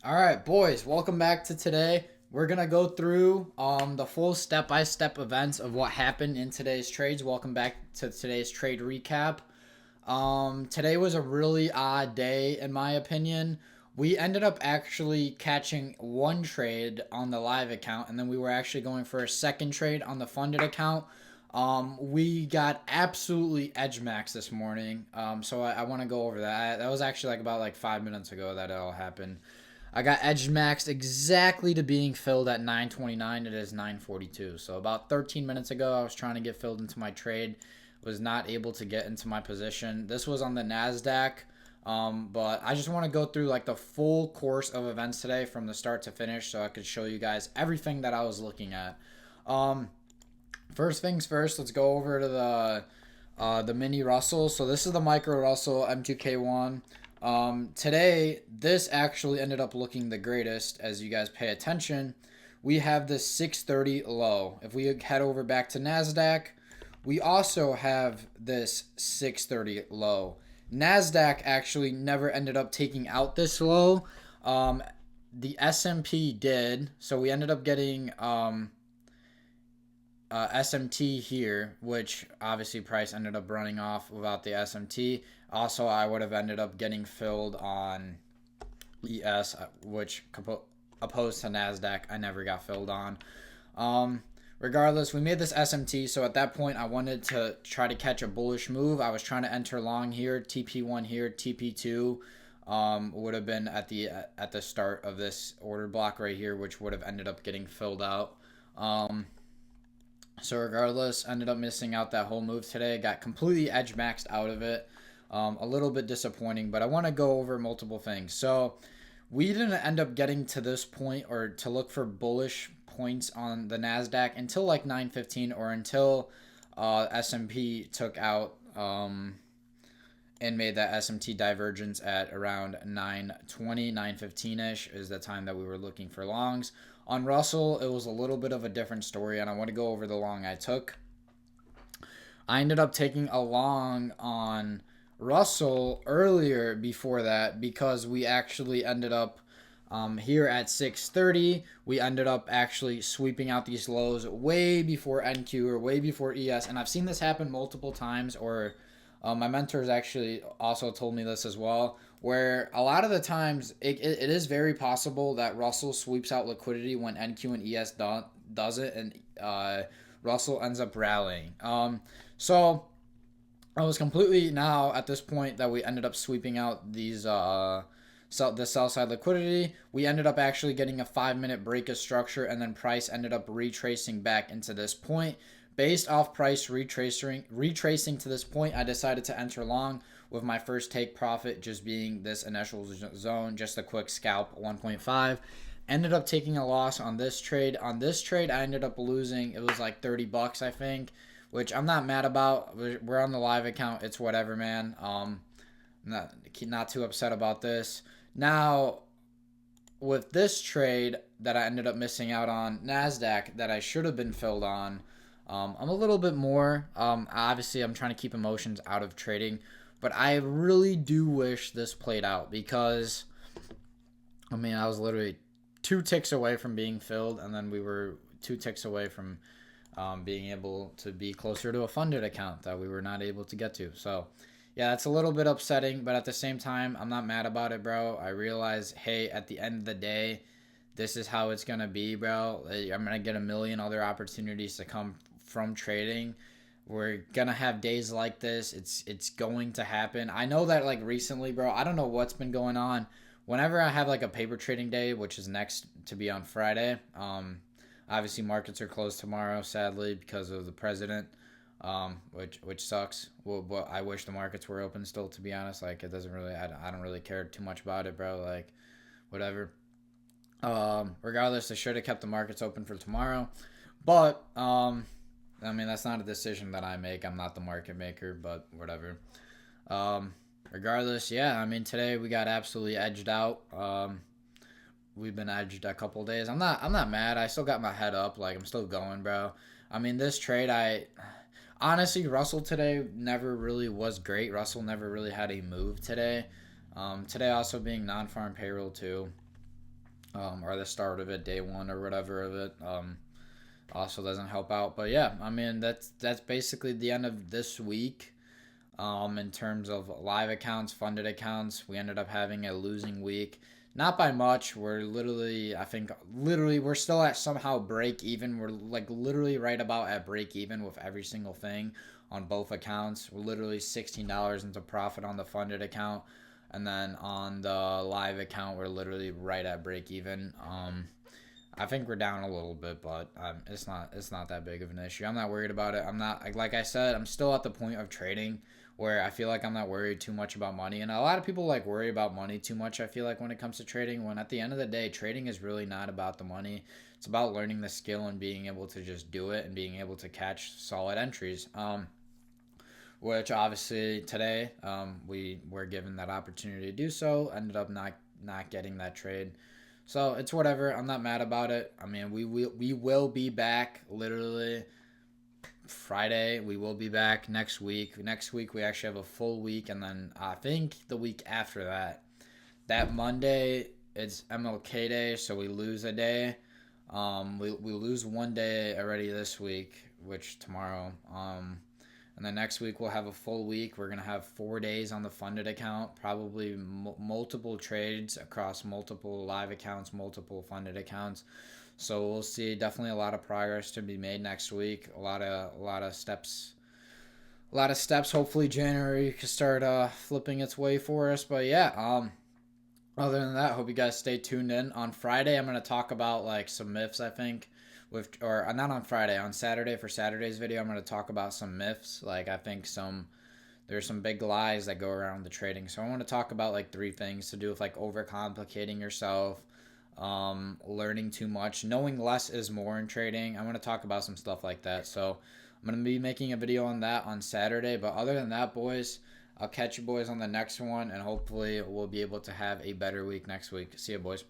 All right, boys, welcome back to today. We're going to go through the full step-by-step events of what happened in today's trades. Welcome back to today's trade recap. Today was a really odd day in my opinion. We ended up actually catching one trade on the live account, and then we were actually going for a second trade on the funded account. We got absolutely edge max this morning. So I want to go over that. That was actually about 5 minutes ago that it all happened. I got edge maxed exactly to being filled at 9:29. It is 9:42. So about 13 minutes ago, I was trying to get filled into my trade. Was not able to get into my position. This was on the NASDAQ. But I just want to go through the full course of events today from the start to finish so I could show you guys everything that I was looking at. First things first, let's go over to the mini Russell. So this is the micro Russell M2K1. Today, this actually ended up looking the greatest as you guys pay attention. We have this 630 low. If we head over back to NASDAQ, we also have this 630 low. NASDAQ actually never ended up taking out this low. The S&P did, so we ended up getting SMT here, which obviously price ended up running off without the SMT. Also, I would have ended up getting filled on ES, which opposed to NASDAQ, I never got filled on. Regardless, we made this SMT, so at that point, I wanted to try to catch a bullish move. I was trying to enter long here, TP1 here, TP2 would have been at the start of this order block right here, which would have ended up getting filled out. So regardless, ended up missing out that whole move today. Got completely edge maxed out of it. A little bit disappointing, but I want to go over multiple things. So we didn't end up getting to this point or to look for bullish points on the NASDAQ until 9:15 or until S&P took out and made that SMT divergence at around 9:20, 9:15-ish is the time that we were looking for longs. On Russell, it was a little bit of a different story, and I want to go over the long I took. I ended up taking a long on Russell earlier before that because we actually ended up here at 630. We ended up actually sweeping out these lows way before NQ or way before ES, and I've seen this happen multiple times, or my mentors actually also told me this as well, where a lot of the times it is very possible that Russell sweeps out liquidity when NQ and ES does it, and Russell ends up rallying. So I was completely now at this point that we ended up sweeping out the sell side liquidity. We ended up actually getting a 5-minute break of structure, and then price ended up retracing back into this point. Based off price retracing to this point, I decided to enter long with my first take profit just being this initial zone, just a quick scalp 1.5. Ended up taking a loss on this trade. On this trade, I ended up losing. It was like $30, I think, which I'm not mad about. We're on the live account. It's whatever, man. Not too upset about this. Now, with this trade that I ended up missing out on, NASDAQ, that I should have been filled on, I'm a little bit more. Obviously, I'm trying to keep emotions out of trading, but I really do wish this played out because, I mean, I was literally 2 ticks away from being filled, and then we were 2 ticks away from being able to be closer to a funded account that we were not able to get to. So, yeah, that's a little bit upsetting, but at the same time, I'm not mad about it, bro. I realize, hey, at the end of the day, this is how it's going to be, bro. I'm going to get a million other opportunities to come from trading. We're going to have days like this. It's going to happen. I know that recently, bro, I don't know what's been going on. Whenever I have a paper trading day, which is next to be on Friday, obviously markets are closed tomorrow, sadly, because of the president, which sucks. Well, I wish the markets were open still, to be honest. It doesn't really, I don't really care too much about it, bro. Whatever. Regardless, I should have kept the markets open for tomorrow, but I mean, that's not a decision that I make. I'm not the market maker, but whatever. Regardless, yeah, I mean, today we got absolutely edged out. We've been edged a couple days. I'm not mad. I still got my head up. I'm still going, bro. I mean, this trade, honestly, Russell today never really was great. Russell never really had a move today. Today also being non-farm payroll too. or the start of it, day one or whatever of it. Also doesn't help out. But yeah, I mean that's basically the end of this week. In terms of live accounts, funded accounts, we ended up having a losing week. Not by much. We're literally, I think, literally, we're still at somehow break even. We're like literally right about at break even with every single thing on both accounts. We're literally $16 into profit on the funded account. And then on the live account, we're literally right at break even. I think we're down a little bit, but it's not that big of an issue. I'm not worried about it. I'm not like I said. I'm still at the point of trading where I feel like I'm not worried too much about money. And a lot of people like worry about money too much. I feel like when it comes to trading, when at the end of the day, trading is really not about the money. It's about learning the skill and being able to just do it and being able to catch solid entries. Which obviously today we were given that opportunity to do so. Ended up not getting that trade. So it's whatever. I'm not mad about it. I mean, we will be back literally Friday. We will be back next week. Next week we actually have a full week, and then I think the week after that, that Monday it's MLK Day, so we lose a day. We lose one day already this week, which tomorrow. And then next week we'll have a full week. We're gonna have 4 days on the funded account, probably multiple trades across multiple live accounts, multiple funded accounts. So we'll see definitely a lot of progress to be made next week. A lot of steps. A lot of steps. Hopefully January can start flipping its way for us. But yeah, other than that, hope you guys stay tuned in. On Friday, I'm gonna talk about like some myths. I think, with or not on Friday, on Saturday for Saturday's video, I'm gonna talk about some myths. Like I think there's some big lies that go around the trading. So I want to talk about like three things to do with like overcomplicating yourself, learning too much, knowing less is more in trading. I want to talk about some stuff like that. So I'm gonna be making a video on that on Saturday. But other than that, boys, I'll catch you boys on the next one, and hopefully we'll be able to have a better week next week. See you, boys.